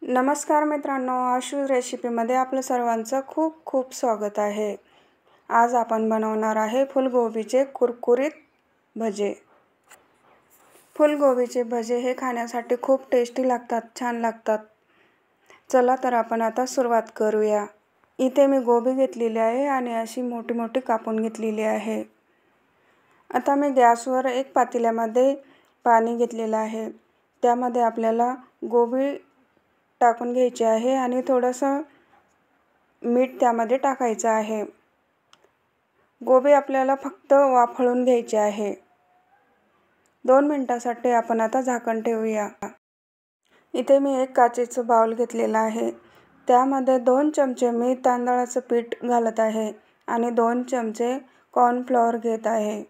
नमस्कार मित्रांनो, आशू रेसिपीमध्ये आपलं सर्वांचं खूप खूप स्वागत आहे। आज आपण बनवणार आहे फुलगोबीचे कुरकुरीत भजे। फुलगोबीचे भजे हे खाण्यासाठी खूप टेस्टी लागतात, छान लागतात। चला तर आपण आता सुरुवात करूया। इथे मी गोबी घेतलेली आहे आणि अशी मोठी मोठी कापून घेतलेली आहे। आता मी गॅसवर एक पातेल्यामध्ये पाणी घेतलेलं आहे। त्यामध्ये आपल्याला गोबी टाकून घ्यायचे आहे आणि थोडंसं मीठ त्यामध्ये टाकायचं आहे। गोबी आपल्याला फक्त वाफळून घ्यायचे आहे। 2 मिनिटांसाठी आपण आता झाकण ठेवूया। इथे मी एक काचेचं बाउल घेतलेला आहे। त्यामध्ये 2 चमचे मी तांदळाचं पीठ घालत आहे आणि 2 चमचे कॉर्नफ्लॉवर घेत आहे।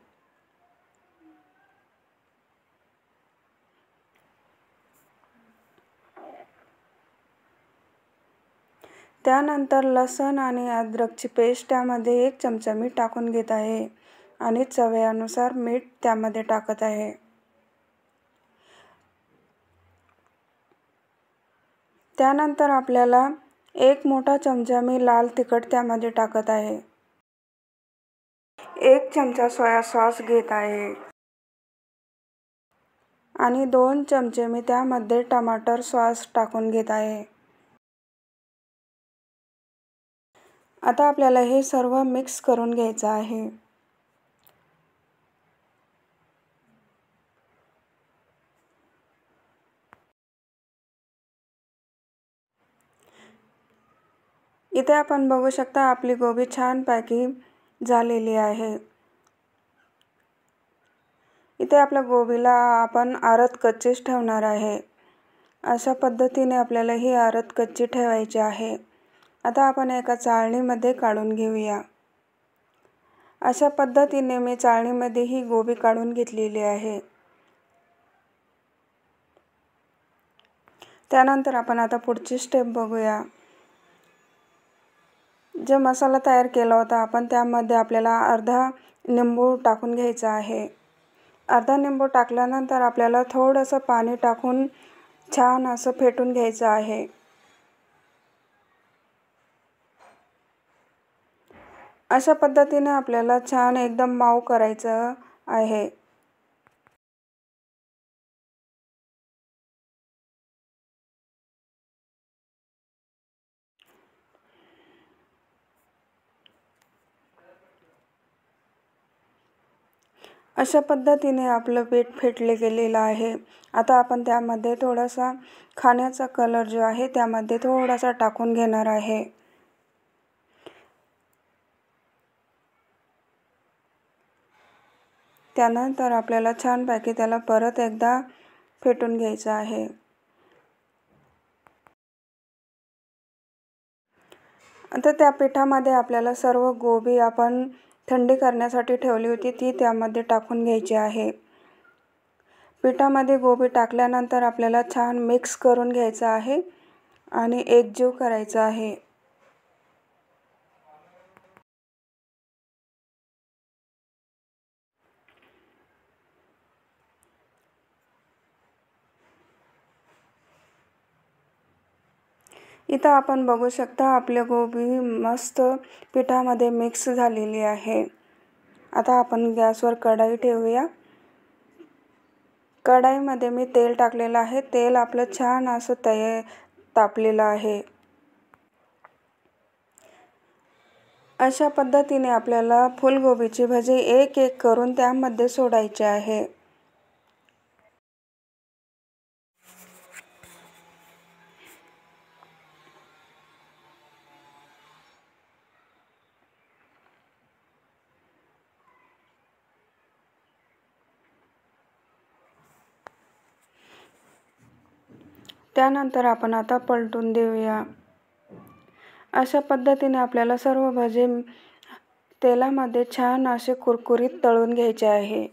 त्यानंतर लसूण आणि अद्रकची पेस्ट त्यामध्ये 1 चमचा मी टाकून घेत आहे आणि चवीनुसार मीठ त्यामध्ये टाकत आहे। त्यानंतर आपल्याला 1 मोठा चमचा मी लाल तिखट त्यामध्ये टाकत आहे। 1 चमचा सोया सॉस घेत आहे आणि 2 चमचे मी त्यामध्ये टमाटर सॉस टाकून घेत आहे। आता आपल्याला हे सर्व मिक्स करून घ्यायचं आहे। इथे आपण बघू शकता आपली गोबी छानपैकी झालेली आहे। इथे आपल्या गोबीला आपण आरत कच्चीच ठेवणार आहे। अशा पद्धतीने आपल्याला ही आरत कच्ची ठेवायची आहे। आता आपण एका चाळणीमध्ये काढून घेऊया। अशा पद्धतीने मी चाळणीमध्ये ही गोबी काढून घेतलेली आहे। त्यानंतर आपण आता पुढची स्टेप बघूया। जो मसाला तयार केला होता आपण त्यामध्ये आपल्याला अर्धा लिंबू टाकून घ्यायचा आहे। अर्धा लिंबू टाकल्यानंतर आपल्याला थोडंसं पाणी टाकून छान असं फेटून घ्यायचं आहे। अशा पद्धतीने आपल्याला छान एकदम मऊ करायचं आहे। अशा पद्धतीने आपलं पीठ फेटले गेलेलं आहे। आता आपण त्यामध्ये थोडासा खाण्याचा कलर जो आहे त्यामध्ये थोडासा टाकून घेणार आहे। त्यानंतर आपल्याला छानपैकी त्याला परत एकदा फेटून घ्यायचं आहे। आता त्या पिठामध्ये आपल्याला सर्व गोबी आपण थंडी करण्यासाठी ठेवली होती ती त्यामध्ये टाकून घ्यायची आहे। पिठामध्ये गोबी टाकल्यानंतर आपल्याला छान मिक्स करून घ्यायचं आहे आणि एकजीव करायचं आहे। इथं आपण बघू शकता आपली गोबी मस्त पिठामध्ये मिक्स झालेली आहे। आता आपण गॅसवर कढई ठेवूया। कढईमध्ये मी तेल टाकलेलं आहे। तेल आपलं छान असं तापलेलं आहे। अशा पद्धतीने आपल्याला फुलगोबीची भजी एक एक करून त्यामध्ये सोडायची आहे। त्यानंतर आपण आता पलटून देऊया। अशा पद्धतीने आपल्याला सर्व भजे तेलामध्ये छान असे कुरकुरीत तळून घ्यायचे आहे।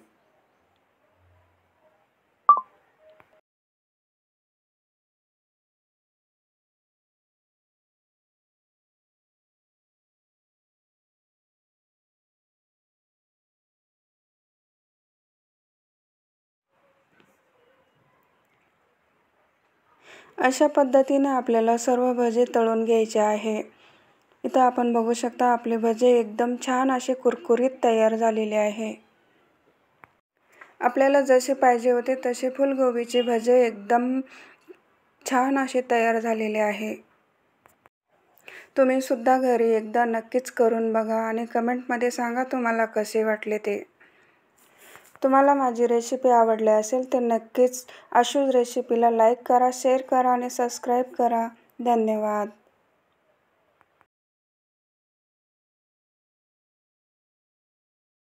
अशा पद्धतीने आपल्याला सर्व भजे तळून घ्यायचे आहे। इथं आपण बघू शकता आपले भजे एकदम छान असे कुरकुरीत तयार झालेले आहे। आपल्याला जसे पाहिजे होते तसे फुलगोबीचे भजे एकदम छान असे तयार झालेले आहे। तुम्ही सुद्धा घरी एकदा नक्कीच करून बघा आणि कमेंटमध्ये सांगा तुम्हाला कसे वाटले ते। तुम्हाला माझी रेसिपी आवडली असेल तर नक्कीच आशूज रेसिपीला लाईक करा, शेअर करा आणि सबस्क्राईब करा। धन्यवाद।